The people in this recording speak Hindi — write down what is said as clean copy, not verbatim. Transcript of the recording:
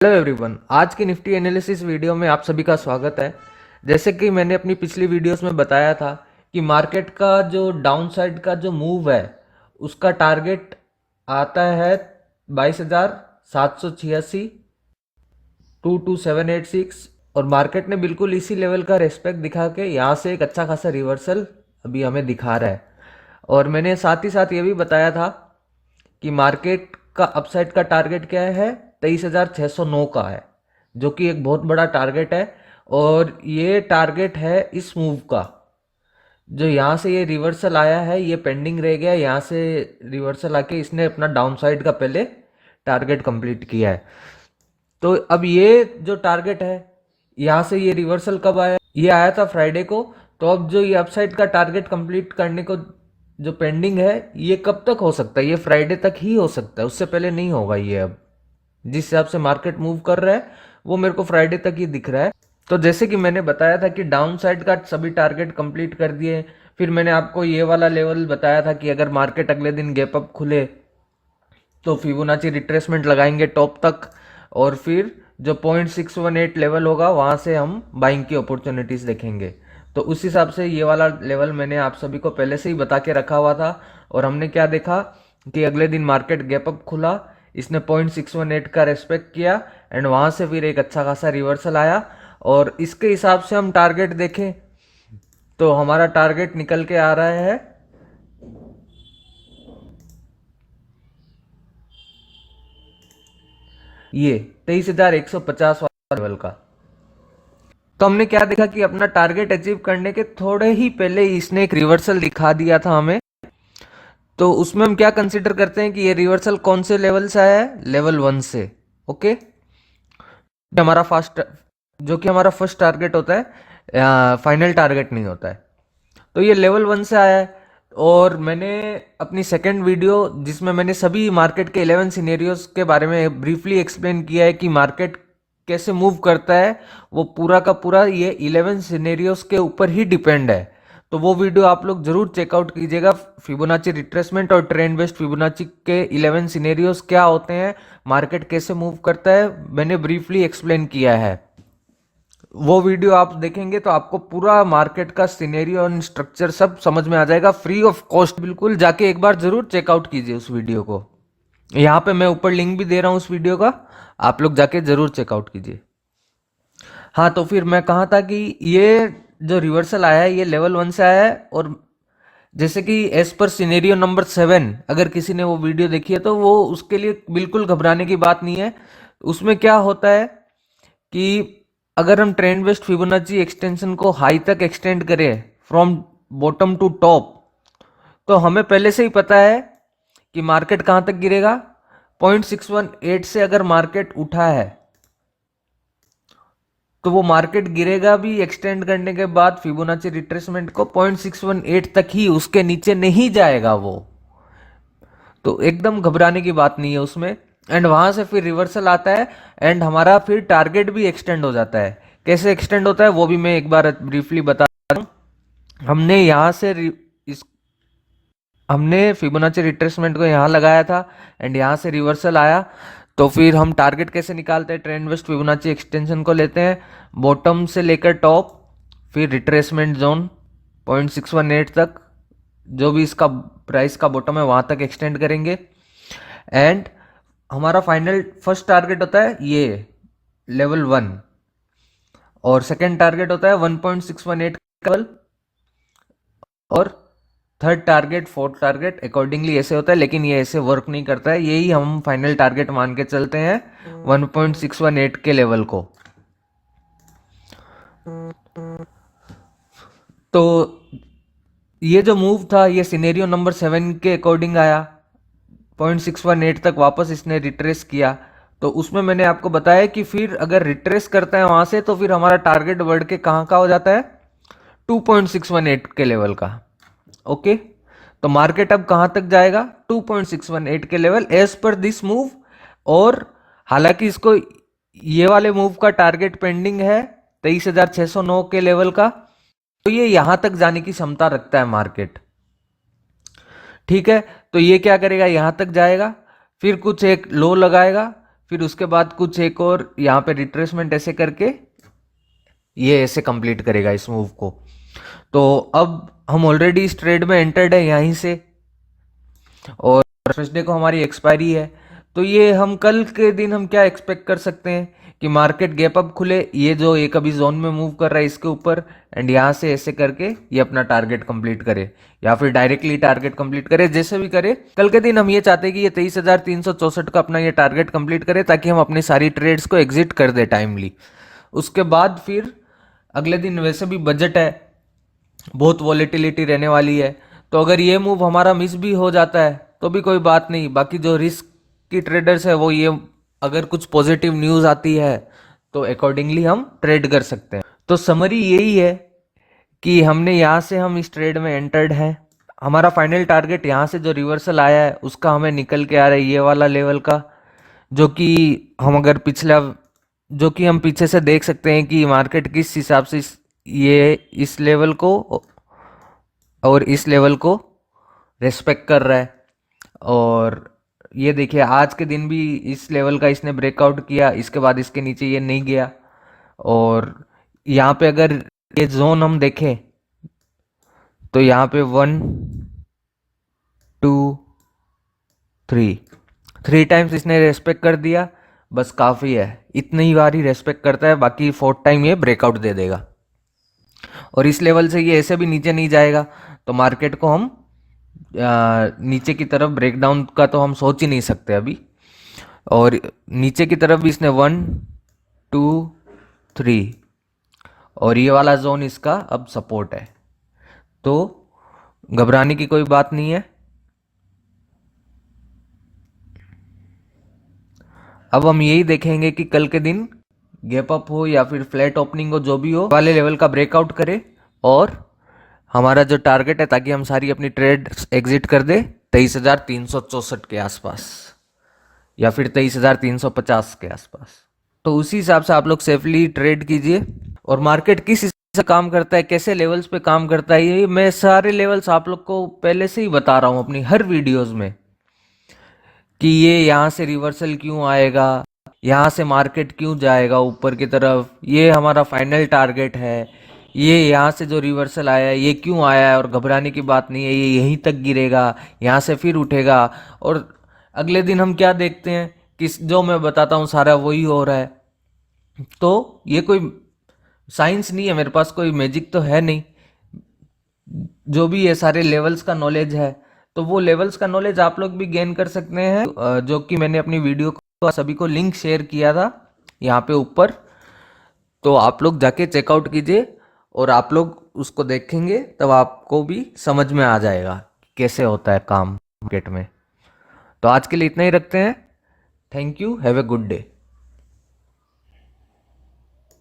हेलो एवरीवन, आज की निफ्टी एनालिसिस वीडियो में आप सभी का स्वागत है। जैसे कि मैंने अपनी पिछली वीडियोस में बताया था कि मार्केट का जो डाउन साइड का जो मूव है उसका टारगेट आता है 22,786 22786 और मार्केट ने बिल्कुल इसी लेवल का रेस्पेक्ट दिखा के यहाँ से एक अच्छा खासा रिवर्सल अभी हमें दिखा रहा है। और मैंने साथ ही साथ ये भी बताया था कि मार्केट का अपसाइड का टारगेट क्या है, 23,609 का है, जो कि एक बहुत बड़ा टारगेट है। और ये टारगेट है इस मूव का, जो यहाँ से ये रिवर्सल आया है, ये पेंडिंग रह गया, यहाँ से रिवर्सल आके इसने अपना डाउन साइड का पहले टारगेट कंप्लीट किया है। तो अब ये जो टारगेट है, यहाँ से ये रिवर्सल कब आया, ये आया था फ्राइडे को। तो अब जो ये अपसाइड का टारगेट कंप्लीट करने को जो पेंडिंग है, ये कब तक हो सकता है? ये फ्राइडे तक ही हो सकता है, उससे पहले नहीं होगा ये। अब जिस हिसाब से मार्केट मूव कर रहा है वो मेरे को फ्राइडे तक ही दिख रहा है। तो जैसे कि मैंने बताया था कि डाउन साइड का सभी टारगेट कंप्लीट कर दिए। फिर मैंने आपको ये वाला लेवल बताया था कि अगर मार्केट अगले दिन गैप अप खुले तो फिबोनाची रिट्रेसमेंट लगाएंगे टॉप तक, और फिर जो 0.618 लेवल होगा वहां से हम बाइंग की अपॉर्चुनिटीज देखेंगे। तो उस हिसाब से ये वाला लेवल मैंने आप सभी को पहले से ही बता के रखा हुआ था। और हमने क्या देखा कि अगले दिन मार्केट गैप अप खुला, इसने 0.618 का रेस्पेक्ट किया एंड वहां से फिर एक अच्छा खासा रिवर्सल आया। और इसके हिसाब से हम टारगेट देखें तो हमारा टारगेट निकल के आ रहा है ये 23,150 वाला लेवल का। तो हमने क्या देखा कि अपना टारगेट अचीव करने के थोड़े ही पहले इसने एक रिवर्सल दिखा दिया था हमें। तो उसमें हम क्या कंसीडर करते हैं कि ये रिवर्सल कौन से लेवल से आया है? लेवल 1 से। ओके, हमारा फर्स्ट जो कि हमारा फर्स्ट टारगेट होता है, फाइनल टारगेट नहीं होता है। तो ये लेवल 1 से आया है। और मैंने अपनी सेकंड वीडियो जिसमें मैंने सभी मार्केट के 11 सिनेरियोज के बारे में ब्रीफली एक्सप्लेन किया है कि मार्केट कैसे मूव करता है, वो पूरा का पूरा ये 11 सिनेरियोज के ऊपर ही डिपेंड है। तो वो वीडियो आप लोग जरूर चेकआउट कीजिएगा। फिबोनाची रिट्रेसमेंट और ट्रेंड बेस्ड फिबोनाची के 11 सिनेरियोज क्या होते हैं, मार्केट कैसे मूव करता है, मैंने ब्रीफली एक्सप्लेन किया है। वो वीडियो आप देखेंगे तो आपको पूरा मार्केट का सिनेरियो और स्ट्रक्चर सब समझ में आ जाएगा, फ्री ऑफ कॉस्ट। बिल्कुल जाके एक बार जरूर चेकआउट कीजिए उस वीडियो को। यहाँ पे मैं ऊपर लिंक भी दे रहा हूँ उस वीडियो का, आप लोग जाके जरूर चेकआउट कीजिए। हाँ, तो फिर मैं कहा था कि ये जो रिवर्सल आया है ये लेवल 1 से आया है। और जैसे कि एज पर सिनेरियो नंबर 7, अगर किसी ने वो वीडियो देखी है तो वो उसके लिए बिल्कुल घबराने की बात नहीं है। उसमें क्या होता है कि अगर हम ट्रेंड बेस्ड फिबोनाची एक्सटेंशन को हाई तक एक्सटेंड करें फ्रॉम बॉटम टू टॉप, तो हमें पहले से ही पता है कि मार्केट कहां तक गिरेगा। 0.618 से अगर मार्केट उठा है तो वो मार्केट गिरेगा भी एक्सटेंड करने के बाद फिबोनाची रिट्रेसमेंट को 0.618 तक ही, उसके नीचे नहीं जाएगा वो। तो एकदम घबराने की बात नहीं है उसमें। एंड वहां से फिर रिवर्सल आता है एंड हमारा फिर टारगेट भी एक्सटेंड हो जाता है। कैसे एक्सटेंड होता है वो भी मैं एक बार ब्रीफली बता दूं। हमने यहाँ से इस हमने फिबोनाची रिट्रेसमेंट को यहाँ लगाया था एंड यहाँ से रिवर्सल आया। तो फिर हम टारगेट कैसे निकालते हैं? ट्रेंड बेस्ड फिबोनाची एक्सटेंशन को लेते हैं बॉटम से लेकर टॉप, फिर रिट्रेसमेंट जोन 0.618 तक, जो भी इसका प्राइस का बॉटम है वहां तक एक्सटेंड करेंगे। एंड हमारा फाइनल फर्स्ट टारगेट होता है ये लेवल 1, और सेकंड टारगेट होता है 1.618 लेवल, और third target fourth target accordingly ऐसे होता है। लेकिन ये ऐसे वर्क नहीं करता है, यही हम फाइनल टारगेट मान के चलते हैं 1.618 के लेवल को। तो ये जो मूव था ये सिनेरियो नंबर 7 के अकॉर्डिंग आया, 0.618 तक वापस इसने रिट्रेस किया। तो उसमें मैंने आपको बताया कि फिर अगर रिट्रेस करता है वहां से तो फिर हमारा टारगेट बढ़ के कहां का हो जाता है? 2.618 के लेवल का। ओके, तो मार्केट अब कहां तक जाएगा? 2.618 के level as per this move. और हालांकि इसको ये वाले मूव का टारगेट पेंडिंग है 23,609 के लेवल का, तो ये यहां तक जाने की क्षमता रखता है मार्केट। ठीक है, तो ये क्या करेगा? यहां तक जाएगा, फिर कुछ एक लो लगाएगा, फिर उसके बाद कुछ एक और यहाँ पे रिट्रेसमेंट ऐसे करके ये ऐसे कंप्लीट करेगा इस मूव को। तो अब हम ऑलरेडी इस ट्रेड में एंटर्ड है यहीं से, और फर्स्ट डे को हमारी एक्सपायरी है। तो ये हम कल के दिन हम क्या एक्सपेक्ट कर सकते हैं कि मार्केट गैप अप खुले, ये जो एक अभी जोन में मूव कर रहा है इसके ऊपर, एंड यहाँ से ऐसे करके ये अपना टारगेट कंप्लीट करे, या फिर डायरेक्टली टारगेट कंप्लीट करे, जैसे भी करे। कल के दिन हम ये चाहते हैं कि ये 23,364 का अपना ये टारगेट कंप्लीट करे, ताकि हम अपनी सारी ट्रेड्स को एग्जिट कर दे टाइमली। उसके बाद फिर अगले दिन वैसे भी बजट है, बहुत वॉलेटिलिटी रहने वाली है, तो अगर ये मूव हमारा मिस भी हो जाता है तो भी कोई बात नहीं। बाकी जो रिस्क की ट्रेडर्स है वो ये, अगर कुछ पॉजिटिव न्यूज़ आती है तो अकॉर्डिंगली हम ट्रेड कर सकते हैं। तो समरी यही है कि हमने यहाँ से हम इस ट्रेड में एंटर्ड हैं। हमारा फाइनल टारगेट यहाँ से जो रिवर्सल आया है उसका हमें निकल के आ रहा है ये वाला लेवल का, जो कि हम अगर जो कि हम पीछे से देख सकते हैं कि मार्केट किस हिसाब से ये इस लेवल को और इस लेवल को रेस्पेक्ट कर रहा है। और ये देखिए आज के दिन भी इस लेवल का इसने ब्रेकआउट किया, इसके बाद इसके नीचे ये नहीं गया। और यहाँ पे अगर ये जोन हम देखें तो यहाँ पे 1 2 3 टाइम्स इसने रेस्पेक्ट कर दिया, बस काफ़ी है, इतनी ही बार ही रेस्पेक्ट करता है, बाकी 4th टाइम ये ब्रेकआउट दे देगा। और इस लेवल से ये ऐसे भी नीचे नहीं जाएगा, तो मार्केट को हम नीचे की तरफ ब्रेकडाउन का तो हम सोच ही नहीं सकते अभी। और नीचे की तरफ भी इसने 1 2 3 और ये वाला जोन इसका अब सपोर्ट है, तो घबराने की कोई बात नहीं है। अब हम यही देखेंगे कि कल के दिन गैप अप हो या फिर फ्लैट ओपनिंग हो, जो भी हो, वाले लेवल का ब्रेकआउट करे और हमारा जो टारगेट है, ताकि हम सारी अपनी ट्रेड एग्जिट कर दे 23,364 के आसपास या फिर 23,350 के आसपास। तो उसी हिसाब से आप लोग सेफली ट्रेड कीजिए। और मार्केट किस हिसाब से काम करता है, कैसे लेवल्स पे काम करता है, ये मैं सारे लेवल्स आप लोग को पहले से ही बता रहा हूँ अपनी हर वीडियोस में, कि ये यहाँ से रिवर्सल क्यों आएगा, यहाँ से मार्केट क्यों जाएगा ऊपर की तरफ, ये हमारा फाइनल टारगेट है, ये यहाँ से जो रिवर्सल आया है ये क्यों आया है, और घबराने की बात नहीं है, ये यहीं तक गिरेगा, यहाँ से फिर उठेगा। और अगले दिन हम क्या देखते हैं कि जो मैं बताता हूँ सारा वही हो रहा है। तो ये कोई साइंस नहीं है, मेरे पास कोई मैजिक तो है नहीं, जो भी ये सारे लेवल्स का नॉलेज है, तो वो लेवल्स का नॉलेज आप लोग भी गेन कर सकते हैं, जो कि मैंने अपनी वीडियो को सभी को लिंक शेयर किया था यहाँ पे ऊपर, तो आप लोग जाके चेकआउट कीजिए और आप लोग उसको देखेंगे तब आपको भी समझ में आ जाएगा कैसे होता है काम मार्केट में। तो आज के लिए इतना ही रखते हैं। Thank you, have a good day.